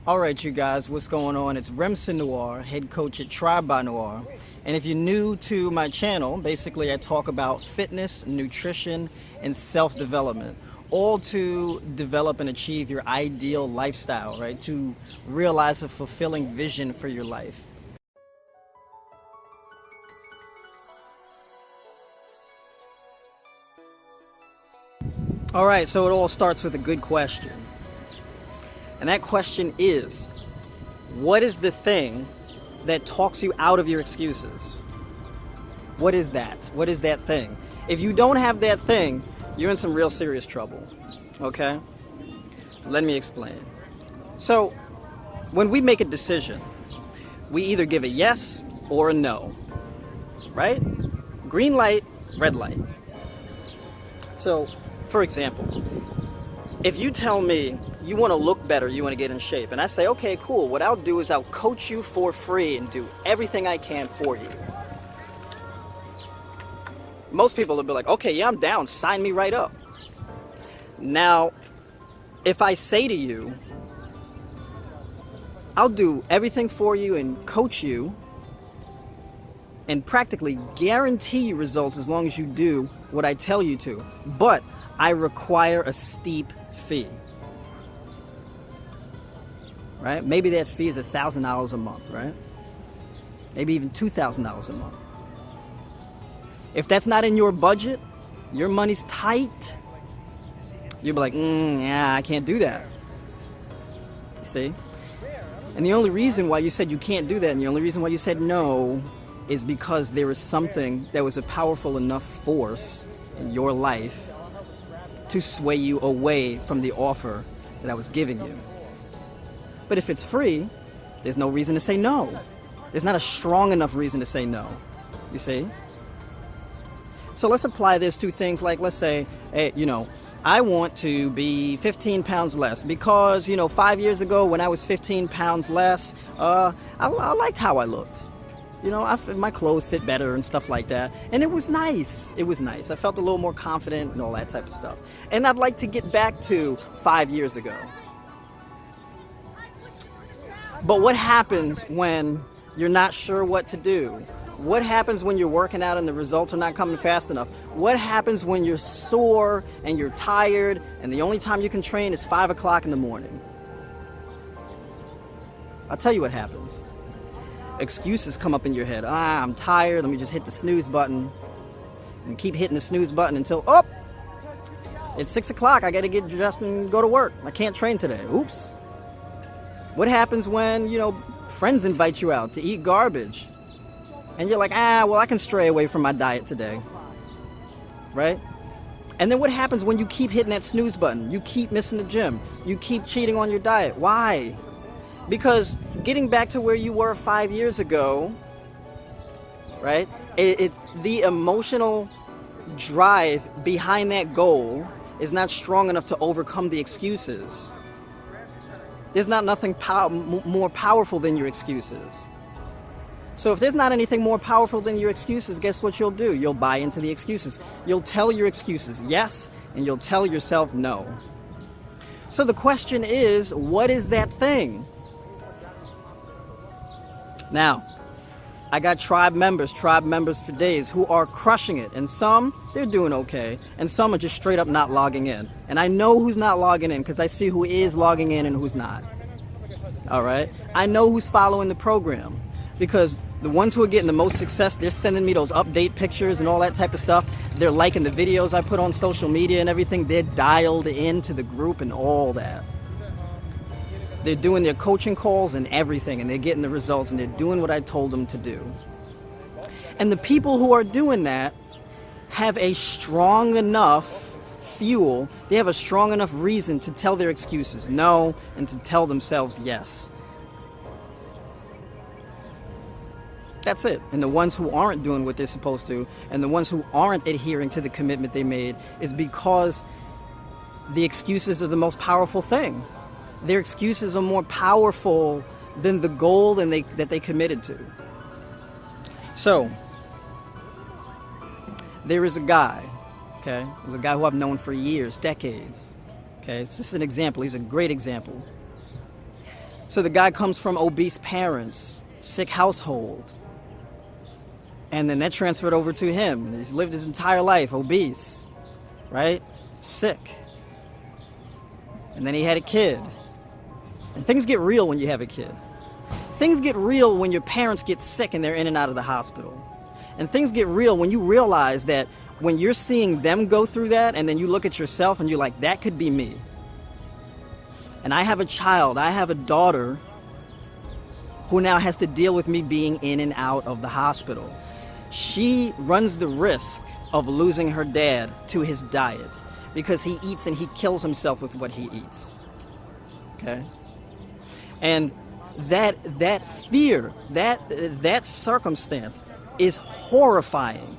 All right, you guys, what's going on? It's Remsen Noire, head coach at Tribe by Noire. And if you're new to my channel, basically I talk about fitness, nutrition, and self-development, all to develop and achieve your ideal lifestyle, right? To realize a fulfilling vision for your life. All right, so it all starts with a good question. And that question is, what is the thing that talks you out of your excuses? What is that? What is that thing? If you don't have that thing, you're in some real serious trouble, okay? Let me explain. So, when we make a decision, we either give a yes or a no, right? Green light, red light. So, for example, if you tell me you want to look better, you want to get in shape, and I say, okay, cool, what I'll do is I'll coach you for free and do everything I can for you. Most people will be like, okay, yeah, I'm down, sign me right up. Now, if I say to you, I'll do everything for you and coach you and practically guarantee you results as long as you do what I tell you to, but I require a steep fee. Right? Maybe that fee is $1,000 a month, right? Maybe even $2,000 a month. If that's not in your budget, your money's tight, you'll be like, yeah, I can't do that. You see? And the only reason why you said you can't do that, and the only reason why you said no, is because there was something that was a powerful enough force in your life to sway you away from the offer that I was giving you. But if it's free, there's no reason to say no. There's not a strong enough reason to say no, you see? So let's apply this to things like, let's say, hey, I want to be 15 pounds less because, 5 years ago when I was 15 pounds less, I liked how I looked. My clothes fit better and stuff like that. And it was nice. It was nice. I felt a little more confident and all that type of stuff. And I'd like to get back to 5 years ago. But what happens when you're not sure what to do? What happens when you're working out and the results are not coming fast enough? What happens when you're sore and you're tired and the only time you can train is 5 o'clock in the morning? I'll tell you what happens. Excuses come up in your head. I'm tired, let me just hit the snooze button. And keep hitting the snooze button until, it's 6 o'clock, I gotta get dressed and go to work. I can't train today, oops. What happens when, friends invite you out to eat garbage? And you're like, well, I can stray away from my diet today. Right? And then what happens when you keep hitting that snooze button? You keep missing the gym. You keep cheating on your diet. Why? Because getting back to where you were 5 years ago, right? The emotional drive behind that goal is not strong enough to overcome the excuses. There's not nothing more powerful than your excuses. So if there's not anything more powerful than your excuses, guess what you'll do? You'll buy into the excuses. You'll tell your excuses yes, and you'll tell yourself no. So the question is, what is that thing? Now, I got tribe members for days who are crushing it. And some, they're doing okay. And some are just straight up not logging in. And I know who's not logging in because I see who is logging in and who's not. All right? I know who's following the program because the ones who are getting the most success, they're sending me those update pictures and all that type of stuff. They're liking the videos I put on social media and everything. They're dialed into the group and all that. They're doing their coaching calls and everything, and they're getting the results, and they're doing what I told them to do. And the people who are doing that have a strong enough fuel, they have a strong enough reason to tell their excuses no and to tell themselves yes. That's it. And the ones who aren't doing what they're supposed to, and the ones who aren't adhering to the commitment they made, is because the excuses are the most powerful thing. Their excuses are more powerful than the goal that they committed to. So, there is a guy, okay? There's a guy who I've known for years, decades. Okay, it's just an example. He's a great example. So the guy comes from obese parents, sick household. And then that transferred over to him. He's lived his entire life obese, right? Sick. And then he had a kid. And things get real when you have a kid. Things get real when your parents get sick and they're in and out of the hospital. And things get real when you realize that when you're seeing them go through that, and then you look at yourself and you're like, that could be me. And I have a child, I have a daughter who now has to deal with me being in and out of the hospital. She runs the risk of losing her dad to his diet because he eats and he kills himself with what he eats. Okay? And that fear, that circumstance is horrifying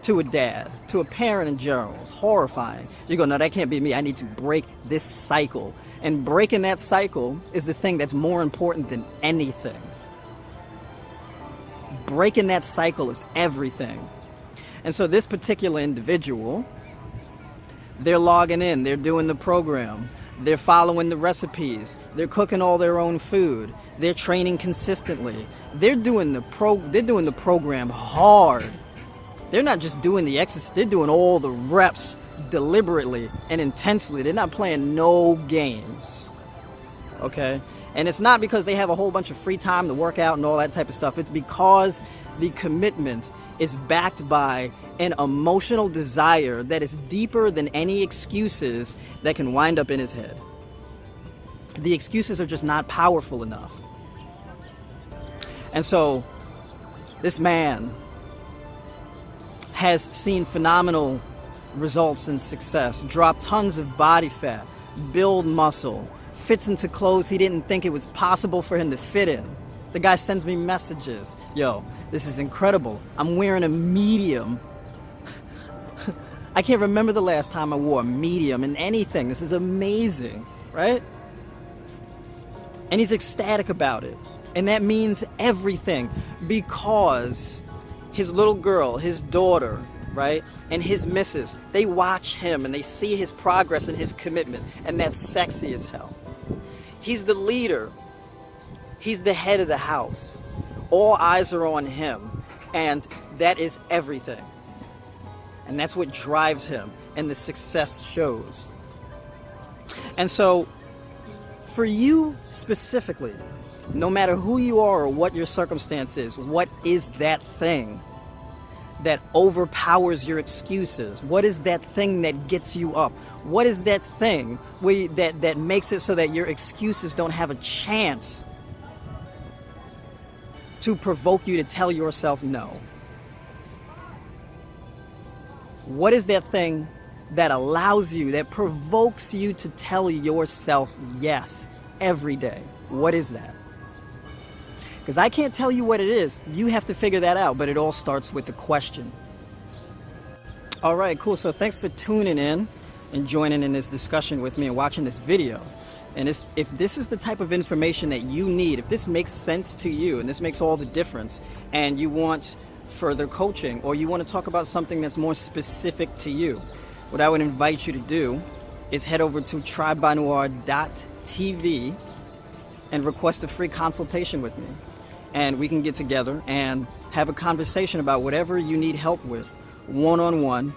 to a dad, to a parent in general. It's horrifying. You go, no, that can't be me. I need to break this cycle. And breaking that cycle is the thing that's more important than anything. Breaking that cycle is everything. And so this particular individual, they're logging in, they're doing the program, they're following the recipes, they're cooking all their own food, they're training consistently, they're doing the program hard. They're not just doing the exercise, they're doing all the reps deliberately and intensely. They're not playing no games. Okay? And it's not because they have a whole bunch of free time to work out and all that type of stuff. It's because the commitment is backed by an emotional desire that is deeper than any excuses that can wind up in his head. The excuses are just not powerful enough. And so this man has seen phenomenal results and success, drop tons of body fat, build muscle, fits into clothes he didn't think it was possible for him to fit in. The guy sends me messages. Yo, this is incredible. I'm wearing a medium. I can't remember the last time I wore a medium in anything. This is amazing, right? And he's ecstatic about it. And that means everything because his little girl, his daughter, right, and his missus, they watch him and they see his progress and his commitment, and that's sexy as hell. He's the leader. He's the head of the house. All eyes are on him, and that is everything. And that's what drives him, and the success shows. And so, for you specifically, no matter who you are or what your circumstance is, what is that thing that overpowers your excuses? What is that thing that gets you up? What is that thing that makes it so that your excuses don't have a chance to provoke you to tell yourself no? What is that thing that allows you, that provokes you to tell yourself yes every day? What is that? Because I can't tell you what it is. You have to figure that out, but it all starts with the question. All right, cool. So thanks for tuning in and joining in this discussion with me and watching this video. And if this is the type of information that you need, if this makes sense to you and this makes all the difference, and you want further coaching or you want to talk about something that's more specific to you, what I would invite you to do is head over to tribenoire.tv and request a free consultation with me. And we can get together and have a conversation about whatever you need help with, one-on-one,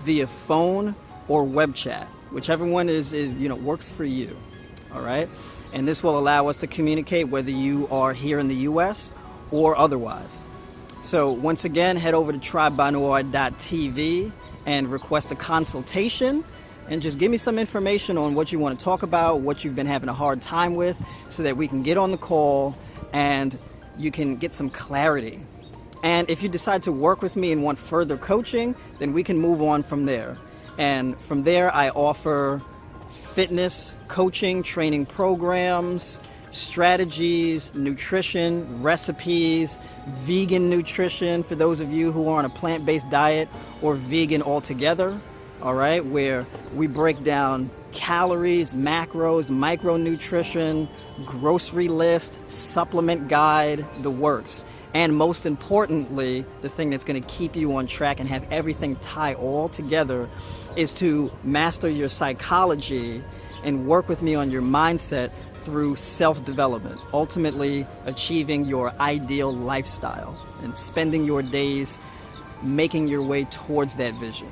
via phone or web chat, whichever one is works for you. All right? And this will allow us to communicate whether you are here in the US or otherwise. So once again, head over to tribenoire.tv and request a consultation, and just give me some information on what you want to talk about, what you've been having a hard time with, so that we can get on the call and you can get some clarity. And if you decide to work with me and want further coaching, then we can move on from there. And from there, I offer fitness, coaching, training programs, strategies, nutrition, recipes, vegan nutrition for those of you who are on a plant-based diet or vegan altogether, all right, where we break down calories, macros, micronutrition, grocery list, supplement guide, the works. And most importantly, the thing that's going to keep you on track and have everything tie all together is to master your psychology and work with me on your mindset through self-development, ultimately achieving your ideal lifestyle and spending your days making your way towards that vision.